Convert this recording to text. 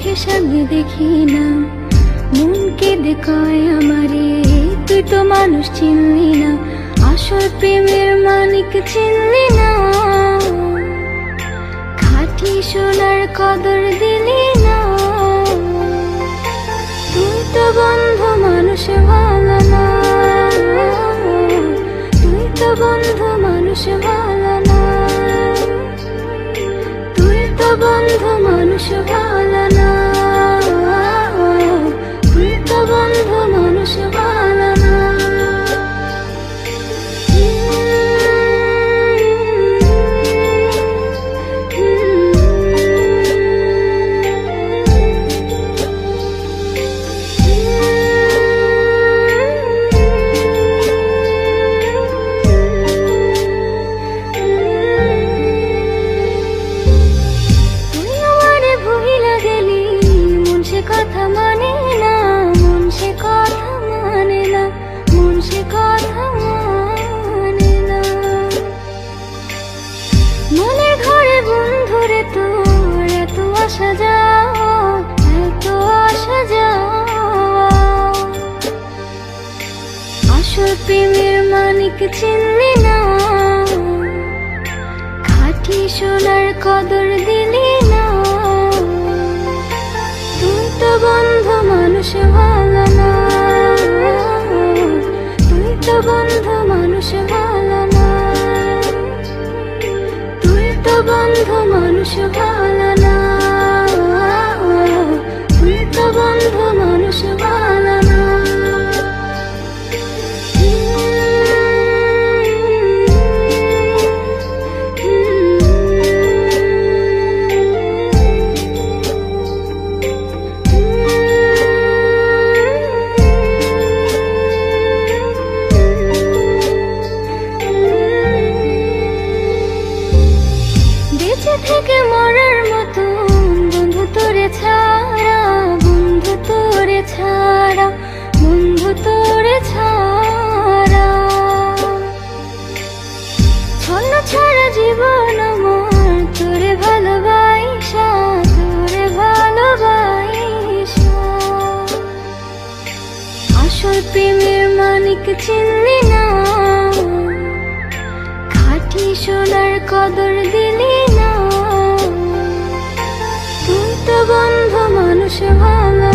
চোখের সামনে দেখি না, মন কেঁদে কয় আমারে তুই তো মানুষ চিনলি না, আসল প্রেমের মানিক চিনলি না, খাঁটি সোনার কদর দিলি না। তুই তো বন্ধু মানুষ ভালো না, তুই তো বন্ধু মানুষ ভালো না, তুই তো বন্ধু মানুষ ভালো না, তুই তো বন্ধু মানুষ ভালো না। কথা মানে না, মন সে কথা মানে না, মন সে কথা মানে না। মনের ঘরে বন্ধুরে তোর এত আসা যাওয়া, এত আসা যাওয়া, আসল প্রেমের মানিক চিনলি না, খাঁটি সোনার কদর দিলি না। বন্ধু মানুষ ভালো না, তুই তো বন্ধু মানুষ ভালো না, তুই তো বন্ধু মানুষ ভালো না, তুই তো বন্ধু মানুষ ভালো না। থেকে মরার মতো বন্ধু তোরে ছাড়া, বন্ধু তোরে ছাড়া, বন্ধু তোরে ছাড়া, ছন্ন ছাড়া জীবন আমার তোরে ভালোবাসা, তোরে ভালোবাসা, আসল প্রেমের মানিক চিনলি না, খাঁটি সোনার কদর দিলি না। তুই তো বন্ধু মানুষ ভালো